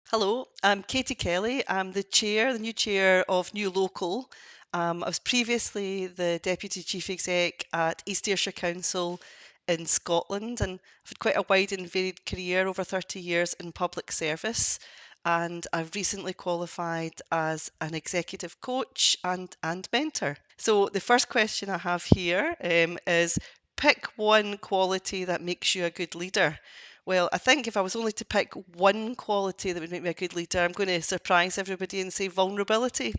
Hello, I'm Katie Kelly. I'm the new chair of New Local. I was previously the Deputy Chief Exec at East Ayrshire Council in Scotland, and I've had quite a wide and varied career over 30 years in public service. And I've recently qualified as an executive coach and mentor. So the first question I have here is pick one quality that makes you a good leader. Well, I think if I was only to pick one quality that would make me a good leader, I'm going to surprise everybody and say vulnerability.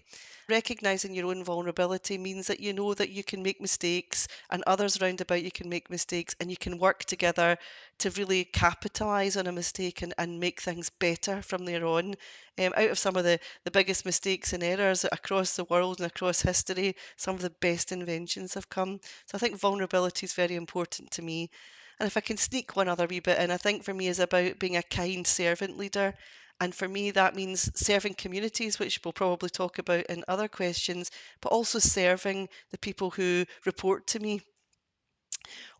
Recognizing your own vulnerability means that you know that you can make mistakes and others round about you can make mistakes, and you can work together to really capitalize on a mistake and make things better from there on. Out of some of the biggest mistakes and errors across the world and across history, some of the best inventions have come. So I think vulnerability is very important to me. And if I can sneak one other wee bit in, I think for me is about being a kind servant leader. And for me, that means serving communities, which we'll probably talk about in other questions, but also serving the people who report to me.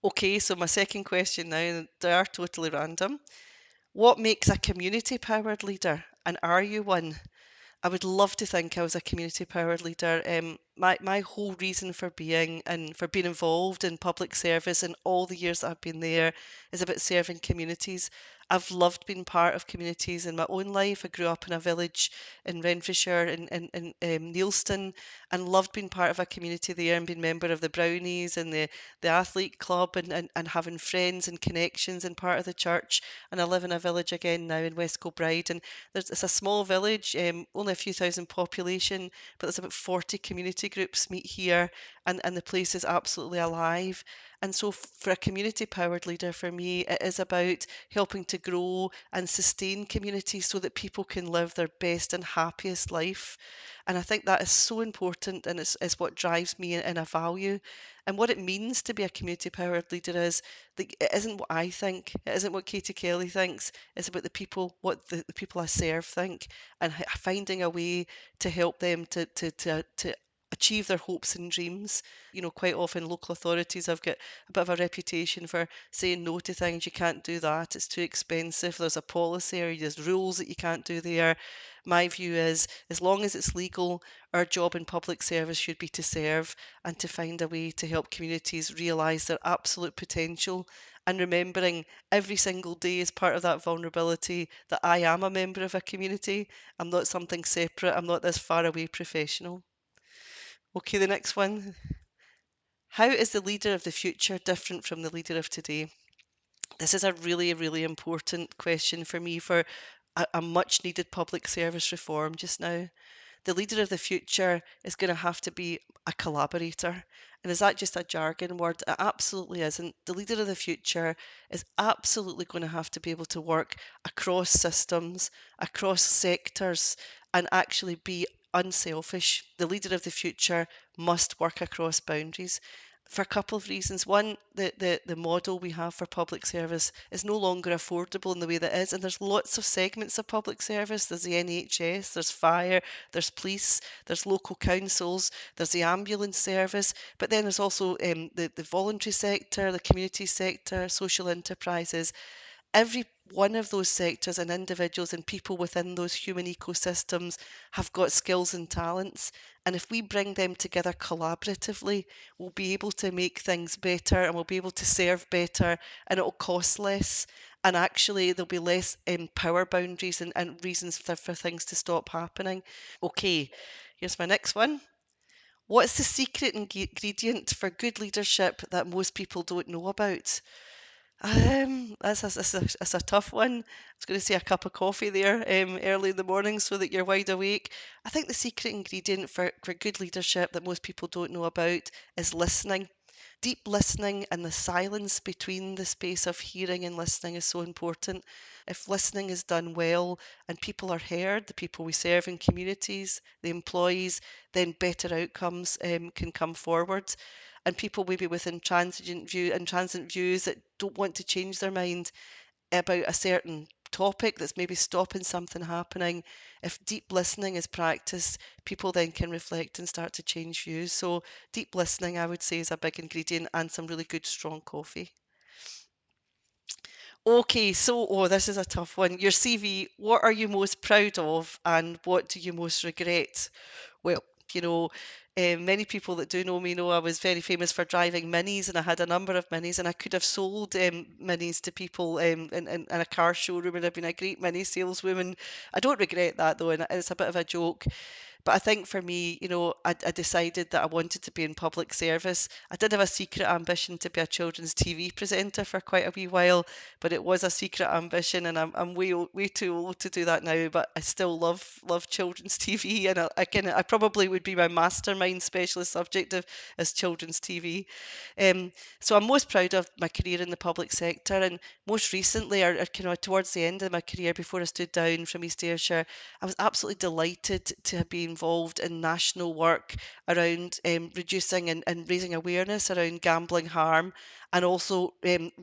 Okay, so my second question now, they are totally random. What makes a community powered leader? And are you one? I would love to think I was a community powered leader. My whole reason for being and for being involved in public service and all the years that I've been there is about serving communities. I've loved being part of communities in my own life. I grew up in a village in Renfrewshire in Neilston, and loved being part of a community there and being member of the Brownies and the athlete club, and having friends and connections and part of the church. And I live in a village again now in West Kilbride, and it's a small village, only a few thousand population, but there's about 40 community groups meet here, and the place is absolutely alive. And so, for a community powered leader, for me, it is about helping to grow and sustain communities so that people can live their best and happiest life. And I think that is so important, and it's what drives me in a value. And what it means to be a community powered leader is that it isn't what I think, it isn't what Katie Kelly thinks, it's about the people, what the people I serve think, and finding a way to help them to achieve their hopes and dreams. Quite often local authorities have got a bit of a reputation for saying no to things. You can't do that, it's too expensive, there's a policy or there's rules that you can't do there. My view is, as long as it's legal, our job in public service should be to serve and to find a way to help communities realise their absolute potential, and remembering every single day as part of that vulnerability that I am a member of a community. I'm not something separate. I'm not this far away professional. Okay, the next one. How is the leader of the future different from the leader of today? This is a really, really important question for me for a much needed public service reform just now. The leader of the future is going to have to be a collaborator. And is that just a jargon word? It absolutely isn't. The leader of the future is absolutely going to have to be able to work across systems, across sectors, and actually be unselfish. The leader of the future must work across boundaries for a couple of reasons. One, the model we have for public service is no longer affordable in the way that is, and there's lots of segments of public service. There's the NHS, there's fire, there's police, there's local councils, there's the ambulance service, but then there's also the voluntary sector, the community sector, social enterprises. Every one of those sectors and individuals and people within those human ecosystems have got skills and talents. And if we bring them together collaboratively, we'll be able to make things better, and we'll be able to serve better, and it'll cost less. And actually, there'll be less power boundaries and reasons for things to stop happening. Okay, here's my next one. What's the secret ingredient for good leadership that most people don't know about? That's a tough one. I was going to say a cup of coffee there early in the morning so that you're wide awake. I think the secret ingredient for good leadership that most people don't know about is listening. Deep listening and the silence between the space of hearing and listening is so important. If listening is done well and people are heard, the people we serve in communities, the employees, then better outcomes can come forward. And people maybe with intransigent views that don't want to change their mind about a certain topic that's maybe stopping something happening. If deep listening is practiced, people then can reflect and start to change views. So deep listening, I would say, is a big ingredient, and some really good strong coffee. Okay, so this is a tough one. Your CV, what are you most proud of and what do you most regret? Well, you know, many people that do know me know I was very famous for driving minis and I had a number of minis and I could have sold minis to people in a car showroom and I've been a great mini saleswoman. I don't regret that though, and it's a bit of a joke. But I think for me, I decided that I wanted to be in public service. I did have a secret ambition to be a children's TV presenter for quite a wee while, but it was a secret ambition, and I'm way too old to do that now. But I still love children's TV, and I probably would be my mastermind specialist subject of as children's TV. Um, so I'm most proud of my career in the public sector, and most recently, or towards the end of my career, before I stood down from East Ayrshire, I was absolutely delighted to be involved in national work around reducing and raising awareness around gambling harm, and also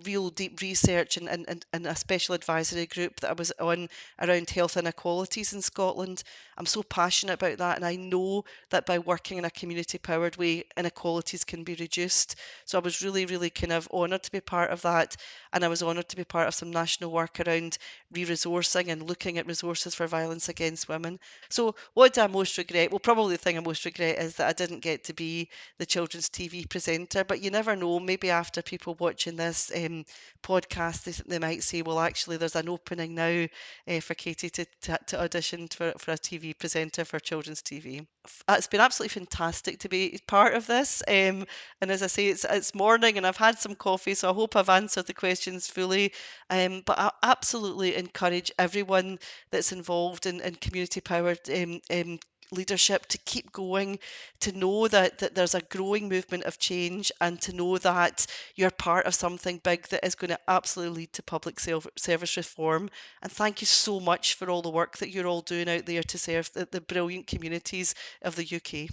real deep research and a special advisory group that I was on around health inequalities in Scotland. I'm so passionate about that, and I know that by working in a community powered way, inequalities can be reduced. So I was really kind of honoured to be part of that, and I was honoured to be part of some national work around re-resourcing and looking at resources for violence against women. So what do I most regret? Well, probably the thing I most regret is that I didn't get to be the children's TV presenter, but you never know. Maybe after people watching this podcast, they might say, well, actually, there's an opening now for Katie to audition for a TV presenter for children's TV. It's been absolutely fantastic to be part of this. And as I say, it's morning and I've had some coffee, so I hope I've answered the questions fully. But I absolutely encourage everyone that's involved in community powered leadership to keep going, to know that there's a growing movement of change, and to know that you're part of something big that is going to absolutely lead to public service reform. And thank you so much for all the work that you're all doing out there to serve the brilliant communities of the UK.